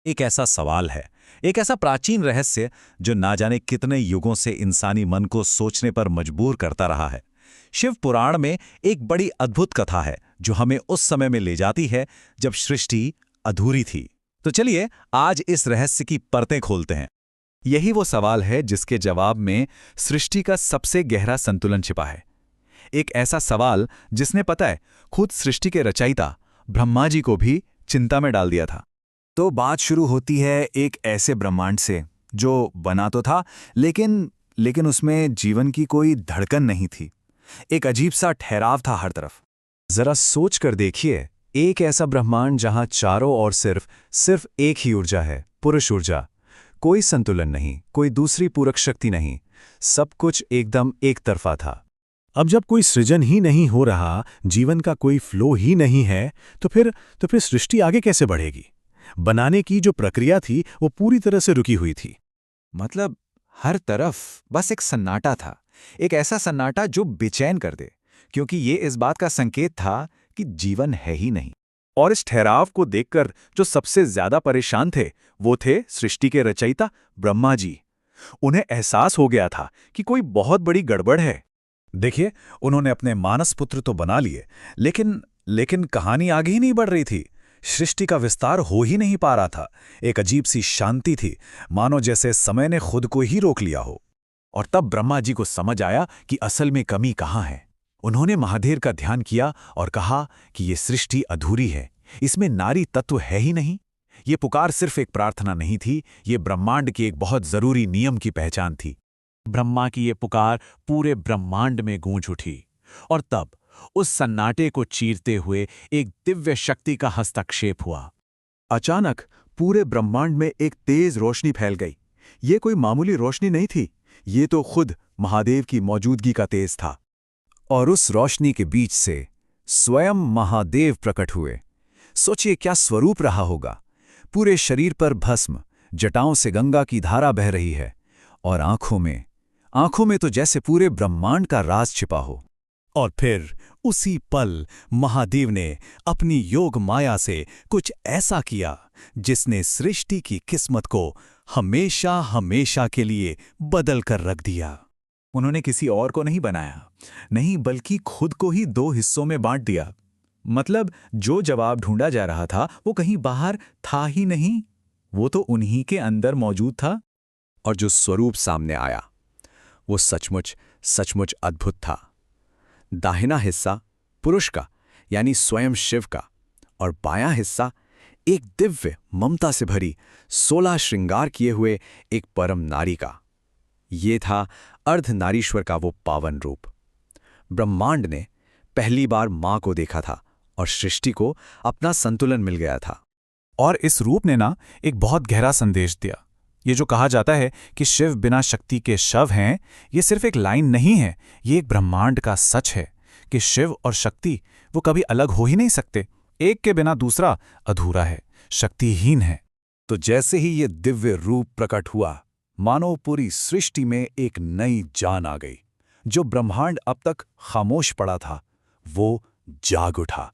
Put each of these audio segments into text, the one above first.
एक ऐसा सवाल है, एक ऐसा प्राचीन रहस्य जो ना जाने कितने युगों से इंसानी मन को सोचने पर मजबूर करता रहा है। शिव पुराण में एक बड़ी अद्भुत कथा है जो हमें उस समय में ले जाती है जब सृष्टि अधूरी थी। तो चलिए आज इस रहस्य की परतें खोलते हैं। यही वो सवाल है जिसके जवाब में सृष्टि का सबसे गहरा संतुलन छिपा है। एक ऐसा सवाल जिसने पता है खुद सृष्टि के रचयिता ब्रह्मा जी को भी चिंता में डाल दिया था। तो बात शुरू होती है एक ऐसे ब्रह्मांड से जो बना तो था लेकिन उसमें जीवन की कोई धड़कन नहीं थी। एक अजीब सा ठहराव था हर तरफ। जरा सोच कर देखिए, एक ऐसा ब्रह्मांड जहां चारों ओर सिर्फ एक ही ऊर्जा है, पुरुष ऊर्जा। कोई संतुलन नहीं, कोई दूसरी पूरक शक्ति नहीं, सब कुछ एकदम एक तरफा था। अब जब कोई सृजन ही नहीं हो रहा, जीवन का कोई फ्लो ही नहीं है, तो फिर सृष्टि आगे कैसे बढ़ेगी? बनाने की जो प्रक्रिया थी वो पूरी तरह से रुकी हुई थी। मतलब हर तरफ बस एक सन्नाटा था, एक ऐसा सन्नाटा जो बेचैन कर दे, क्योंकि ये इस बात का संकेत था कि जीवन है ही नहीं। और इस ठहराव को देखकर जो सबसे ज्यादा परेशान थे वो थे सृष्टि के रचयिता ब्रह्मा जी। उन्हें एहसास हो गया था कि कोई बहुत बड़ी गड़बड़ है। देखिए, उन्होंने अपने मानस पुत्र तो बना लिए, लेकिन कहानी आगे ही नहीं बढ़ रही थी। सृष्टि का विस्तार हो ही नहीं पा रहा था। एक अजीब सी शांति थी, मानो जैसे समय ने खुद को ही रोक लिया हो। और तब ब्रह्मा जी को समझ आया कि असल में कमी कहाँ है। उन्होंने महादेव का ध्यान किया और कहा कि ये सृष्टि अधूरी है, इसमें नारी तत्व है ही नहीं। ये पुकार सिर्फ एक प्रार्थना नहीं थी, ये ब्रह्मांड के एक बहुत जरूरी नियम की पहचान थी। ब्रह्मा की ये पुकार पूरे ब्रह्मांड में गूंज उठी और तब उस सन्नाटे को चीरते हुए एक दिव्य शक्ति का हस्तक्षेप हुआ। अचानक पूरे ब्रह्मांड में एक तेज रोशनी फैल गई। ये कोई मामूली रोशनी नहीं थी, ये तो खुद महादेव की मौजूदगी का तेज था। और उस रोशनी के बीच से स्वयं महादेव प्रकट हुए। सोचिए क्या स्वरूप रहा होगा। पूरे शरीर पर भस्म, जटाओं से गंगा की धारा बह रही है और आंखों में तो जैसे पूरे ब्रह्मांड का राज छिपा हो। और फिर उसी पल महादेव ने अपनी योग माया से कुछ ऐसा किया जिसने सृष्टि की किस्मत को हमेशा हमेशा के लिए बदल कर रख दिया। उन्होंने किसी और को नहीं बनाया, नहीं, बल्कि खुद को ही दो हिस्सों में बांट दिया। मतलब जो जवाब ढूंढा जा रहा था वो कहीं बाहर था ही नहीं, वो तो उन्हीं के अंदर मौजूद था। और जो स्वरूप सामने आया वो सचमुच अद्भुत था। दाहिना हिस्सा पुरुष का यानी स्वयं शिव का, और बायां हिस्सा एक दिव्य ममता से भरी 16 श्रृंगार किए हुए एक परम नारी का। ये था अर्धनारीश्वर का वो पावन रूप। ब्रह्मांड ने पहली बार मां को देखा था और सृष्टि को अपना संतुलन मिल गया था। और इस रूप ने एक बहुत गहरा संदेश दिया। ये जो कहा जाता है कि शिव बिना शक्ति के शव हैं, ये सिर्फ एक लाइन नहीं है, ये एक ब्रह्मांड का सच है कि शिव और शक्ति वो कभी अलग हो ही नहीं सकते। एक के बिना दूसरा अधूरा है, शक्तिहीन है। तो जैसे ही ये दिव्य रूप प्रकट हुआ, मानो पूरी सृष्टि में एक नई जान आ गई। जो ब्रह्मांड अब तक खामोश पड़ा था वो जाग उठा।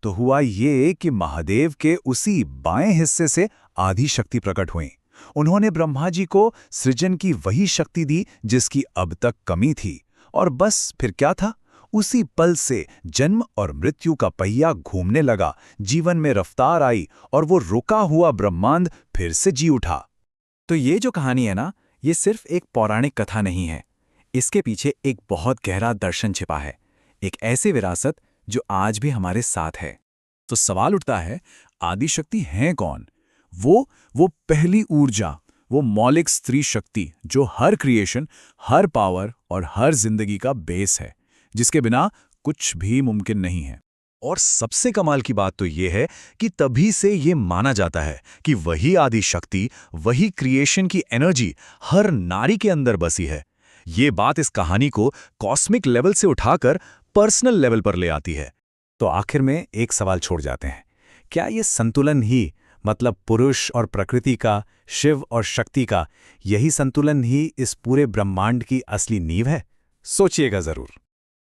तो हुआ ये कि महादेव के उसी बाएं हिस्से से आधी शक्ति प्रकट हुई। उन्होंने ब्रह्मा जी को सृजन की वही शक्ति दी जिसकी अब तक कमी थी। और बस फिर क्या था, उसी पल से जन्म और मृत्यु का पहिया घूमने लगा, जीवन में रफ्तार आई और वो रुका हुआ ब्रह्मांड फिर से जी उठा। तो ये जो कहानी है ना, ये सिर्फ एक पौराणिक कथा नहीं है। इसके पीछे एक बहुत गहरा दर्शन छिपा है, एक ऐसी विरासत जो आज भी हमारे साथ है। तो सवाल उठता है, आदिशक्ति हैं कौन? वो पहली ऊर्जा, वो मौलिक स्त्री शक्ति जो हर क्रिएशन, हर पावर और हर जिंदगी का बेस है, जिसके बिना कुछ भी मुमकिन नहीं है। और सबसे कमाल की बात तो ये है कि तभी से ये माना जाता है कि वही आदि शक्ति, वही क्रिएशन की एनर्जी हर नारी के अंदर बसी है। ये बात इस कहानी को कॉस्मिक लेवल से उठाकर पर्सनल लेवल पर ले आती है। तो आखिर में एक सवाल छोड़ जाते हैं, क्या ये संतुलन ही, मतलब पुरुष और प्रकृति का, शिव और शक्ति का, यही संतुलन ही इस पूरे ब्रह्मांड की असली नींव है? सोचिएगा जरूर।